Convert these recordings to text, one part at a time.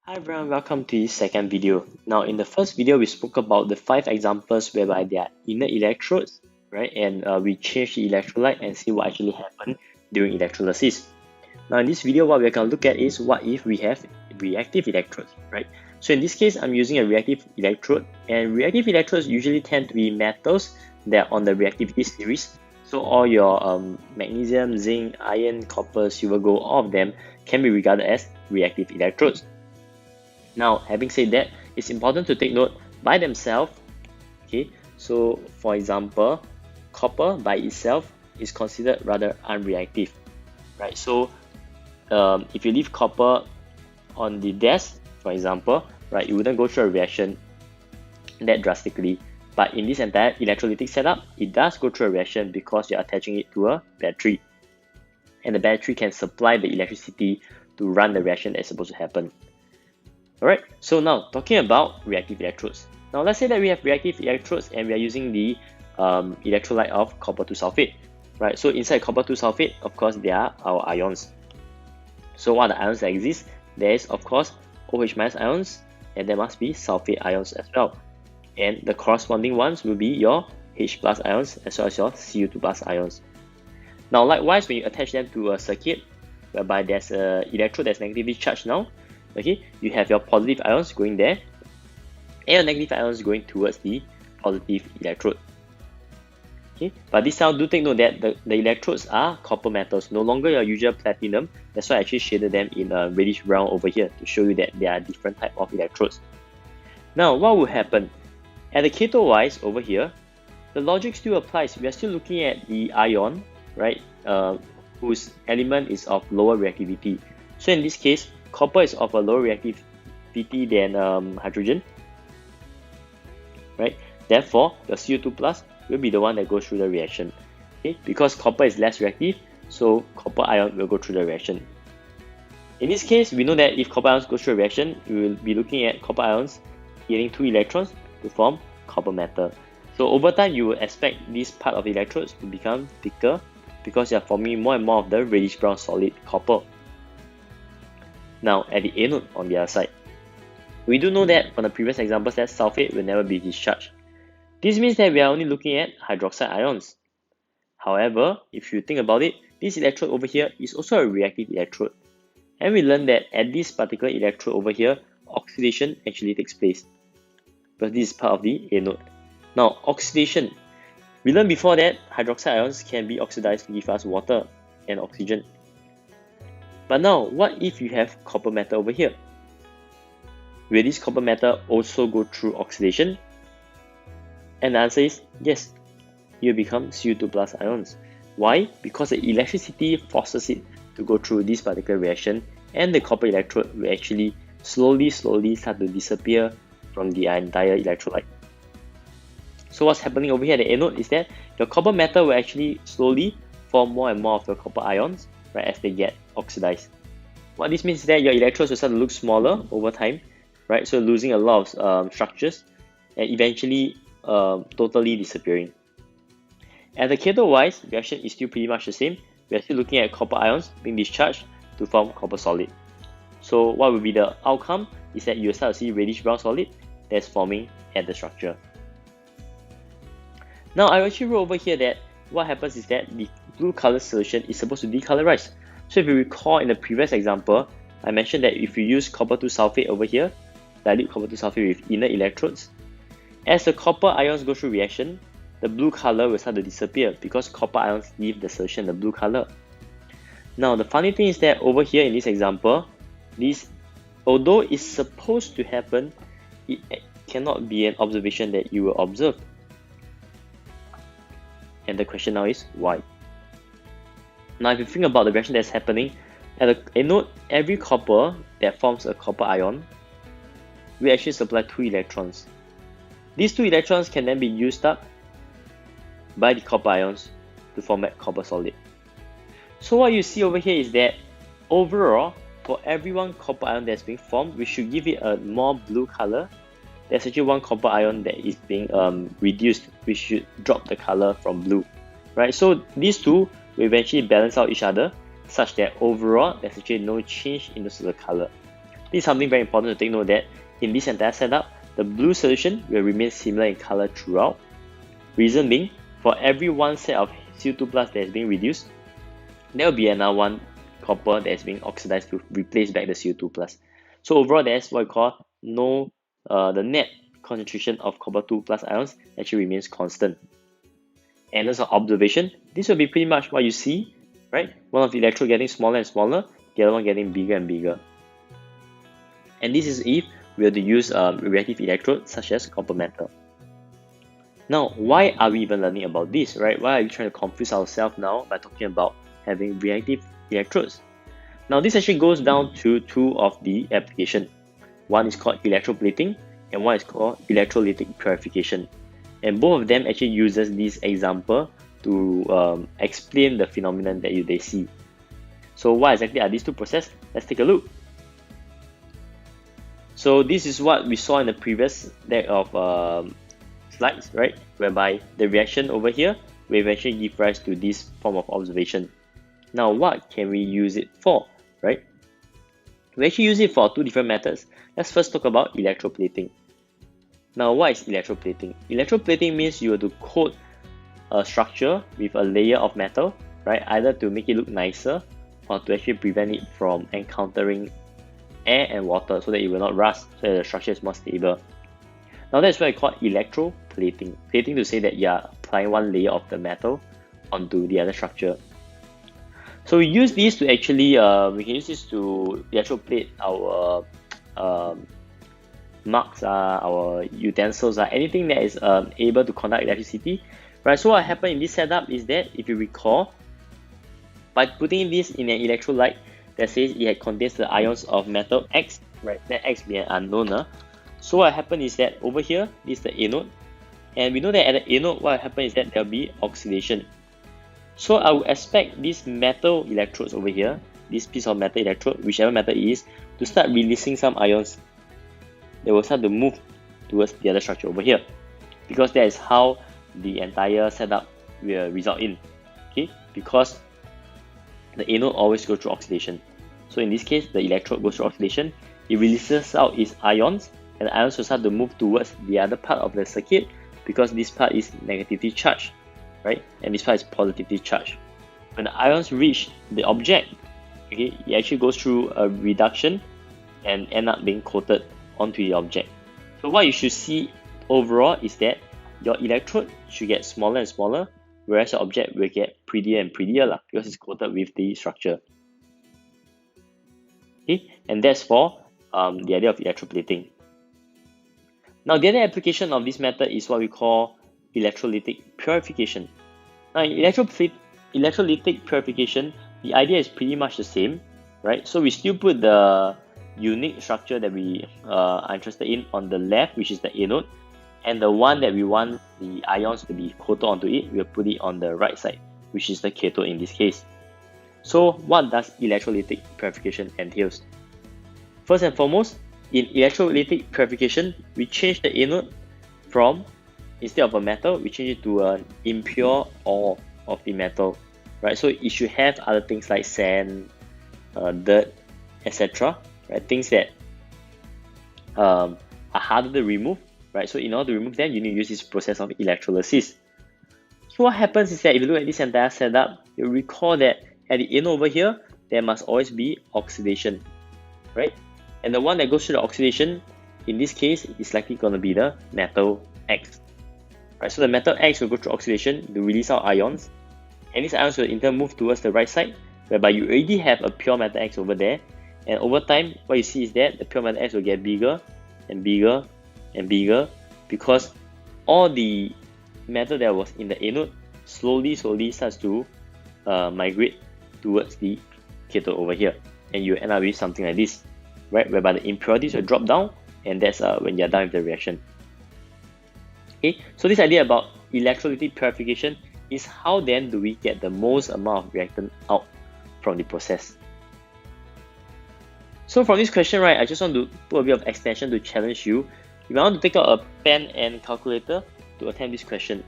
Hi everyone, welcome to this second video. Now in the first video we spoke about the 5 examples whereby there are inner electrodes, right? And we change the electrolyte and see what actually happened during electrolysis. Now in this video what we're going to look at is what if we have reactive electrodes, right? So in this case I'm using a reactive electrode, and reactive electrodes usually tend to be metals that are on the reactivity series. So all your magnesium, zinc, iron, copper, silver, gold, all of them can be regarded as reactive electrodes. Now, having said that, it's important to take note by themselves. Okay, so for example, copper by itself is considered rather unreactive, right? So if you leave copper on the desk, for example, right, it wouldn't go through a reaction that drastically. But in this entire electrolytic setup, it does go through a reaction because you're attaching it to a battery, and the battery can supply the electricity to run the reaction that's supposed to happen. Alright, so now talking about reactive electrodes. Now let's say that we have reactive electrodes and we are using the electrolyte of copper 2 sulfate. Right, so inside copper 2 sulfate, of course, there are our ions. So what are the ions that exist? There is, of course, OH- ions, and there must be sulfate ions as well. And the corresponding ones will be your H+ ions as well as your Cu2+ ions. Now likewise, when you attach them to a circuit whereby there's an electrode that's negatively charged now, okay, you have your positive ions going there and your negative ions going towards the positive electrode. Okay, but this time do take note that the electrodes are copper metals, no longer your usual platinum. That's why I actually shaded them in a reddish brown over here to show you that there are different types of electrodes. Now what will happen? At the cathode wise over here, the logic still applies. We are still looking at the ion, right, whose element is of lower reactivity. So in this case, copper is of a lower reactivity than hydrogen, right? Therefore, the Cu2+ will be the one that goes through the reaction. Okay, because copper is less reactive, so copper ion will go through the reaction. In this case, we know that if copper ions go through a reaction, we will be looking at copper ions getting 2 electrons to form copper metal. So over time, you will expect this part of the electrodes to become thicker because they are forming more and more of the reddish brown solid copper. Now at the anode on the other side, we do know that from the previous examples that sulfate will never be discharged. This means that we are only looking at hydroxide ions. However, if you think about it, this electrode over here is also a reactive electrode. And we learned that at this particular electrode over here, oxidation actually takes place, because this is part of the anode. Now oxidation, we learned before that hydroxide ions can be oxidized to give us water and oxygen. But now, what if you have copper metal over here? Will this copper metal also go through oxidation? And the answer is yes, it will become Cu2+ ions. Why? Because the electricity forces it to go through this particular reaction, and the copper electrode will actually slowly start to disappear from the entire electrolyte. So what's happening over here at the anode is that your copper metal will actually slowly form more and more of the copper ions, right, as they get oxidized. What this means is that your electrodes will start to look smaller over time, right? So losing a lot of structures and eventually totally disappearing. At the cathode wise, reaction is still pretty much the same. We are still looking at copper ions being discharged to form copper solid. So what will be the outcome is that you will start to see reddish brown solid that's forming at the structure. Now I actually wrote over here that what happens is that the blue color solution is supposed to decolorize. So if you recall in the previous example, I mentioned that if you use copper 2 sulfate over here, dilute copper 2 sulfate with inner electrodes, as the copper ions go through reaction, the blue color will start to disappear because copper ions leave the solution the blue color. Now the funny thing is that over here in this example, although it's supposed to happen, it cannot be an observation that you will observe. And the question now is why? Now if you think about the reaction that's happening, at the anode, every copper that forms a copper ion will actually supply 2 electrons. These 2 electrons can then be used up by the copper ions to form a copper solid. So what you see over here is that overall, for every one copper ion that's being formed, we should give it a more blue color. There's actually one copper ion that is being reduced. We should drop the color from blue, right? So these two will eventually balance out each other such that overall there's actually no change in the color. This is something very important to take note that in this entire setup, the blue solution will remain similar in color throughout. Reason being, for every one set of CO2 plus that is being reduced, there will be another one copper that is being oxidized to replace back the CO2 plus. So overall, that's what we call the net concentration of copper 2 plus ions actually remains constant. And as an observation, this will be pretty much what you see, right? One of the electrode getting smaller and smaller, the other one getting bigger and bigger. And this is if we were to use reactive electrodes such as copper metal. Now, why are we even learning about this, right? Why are we trying to confuse ourselves now by talking about having reactive electrodes? Now, this actually goes down to two of the applications. One is called electroplating and one is called electrolytic purification. And both of them actually uses this example to explain the phenomenon that they see. So what exactly are these two processes? Let's take a look. So this is what we saw in the previous deck of slides, right? Whereby the reaction over here will eventually give rise to this form of observation. Now, what can we use it for, right? We actually use it for two different methods. Let's first talk about electroplating. Now, what is electroplating? Electroplating means you have to coat a structure with a layer of metal, right? Either to make it look nicer or to actually prevent it from encountering air and water so that it will not rust, so that the structure is more stable. Now that's what I call electroplating. Plating to say that you are applying one layer of the metal onto the other structure. So we use this to actually, we can use this to electroplate our mugs, our utensils, anything that is able to conduct electricity. Right, so what happened in this setup is that, if you recall, by putting this in an electrolyte that says it contains the ions of metal X, right, that X being an unknown. So what happened is that over here, this is the anode, and we know that at the anode, what happened is that there will be oxidation. So I would expect these metal electrodes over here, this piece of metal electrode, whichever metal it is, to start releasing some ions. They will start to move towards the other structure over here, because that is how the entire setup will result in, okay? Because the anode always goes through oxidation. So in this case, the electrode goes through oxidation, it releases out its ions, and the ions will start to move towards the other part of the circuit, because this part is negatively charged, right? And this part is positively charged. When the ions reach the object, okay, it actually goes through a reduction and end up being coated onto the object. So what you should see overall is that your electrode should get smaller and smaller, whereas your object will get prettier and prettier because it's coated with the structure. Okay, and that's for the idea of electroplating. Now, the other application of this method is what we call electrolytic purification. Now, in electrolytic purification, the idea is pretty much the same, right? So we still put the unique structure that we are interested in on the left, which is the anode, and the one that we want the ions to be coated onto it, we'll put it on the right side, which is the cathode in this case. So what does electrolytic purification entails? First and foremost, in electrolytic purification, we change the anode from, instead of a metal, we change it to an impure ore of the metal, right? So it should have other things like sand, dirt, etc., right? Things that are harder to remove, right? So in order to remove them, you need to use this process of electrolysis. So what happens is that if you look at this entire setup, you'll recall that at the anode over here, there must always be oxidation, right? And the one that goes through the oxidation, in this case, is likely going to be the metal X. Right, so the metal X will go through oxidation to release out ions, and these ions will in turn move towards the right side, whereby you already have a pure metal X over there, and over time, what you see is that the pure metal X will get bigger and bigger and bigger, because all the metal that was in the anode slowly starts to migrate towards the cathode over here, and you end up with something like this, right, whereby the impurities will drop down, and that's when you're done with the reaction. Okay, so this idea about electrolytic purification is how then do we get the most amount of reactant out from the process. So from this question, right, I just want to put a bit of extension to challenge you. If I want to take out a pen and calculator to attempt this question,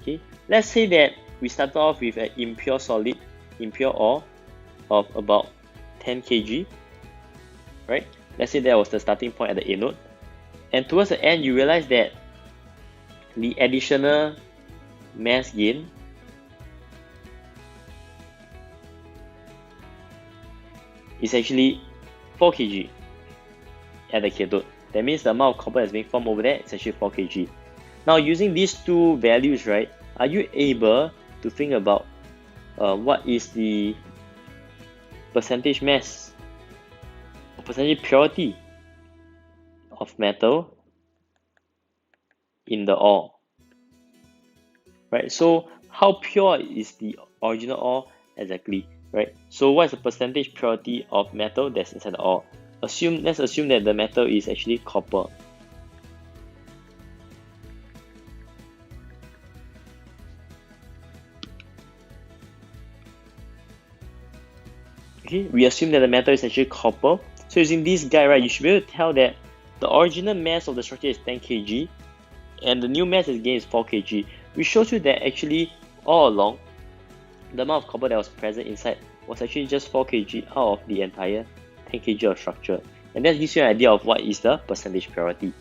okay, let's say that we start off with an impure ore of about 10 kg, right? Let's say that was the starting point at the anode, and towards the end you realize that the additional mass gain is actually 4 kg at the cathode. That means the amount of copper that's being formed over there is actually 4 kg. Now, using these two values, right, are you able to think about what is the percentage mass or percentage purity of metal in the ore? Right, so how pure is the original ore exactly? Right, so what is the percentage purity of metal that's inside the ore? Let's assume that the metal is actually copper. Okay, we assume that the metal is actually copper. So using this guy, right, you should be able to tell that the original mass of the structure is 10 kg and the new mass is gained is 4 kg, which shows you that actually all along the amount of copper that was present inside was actually just 4 kg out of the entire 10 kg of structure. And that gives you an idea of what is the percentage purity.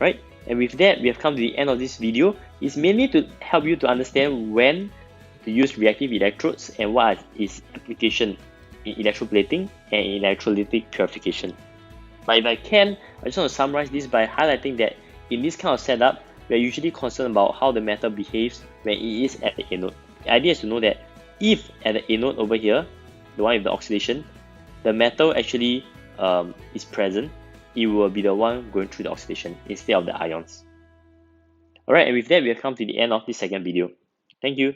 Right? And with that, we have come to the end of this video. It's mainly to help you to understand when to use reactive electrodes and what is application in electroplating and in electrolytic purification. But if I can, I just want to summarize this by highlighting that in this kind of setup, we are usually concerned about how the metal behaves when it is at the anode. The idea is to know that if at the anode over here, the one with the oxidation, the metal actually is present, it will be the one going through the oxidation instead of the ions. Alright, and with that, we have come to the end of this second video. Thank you.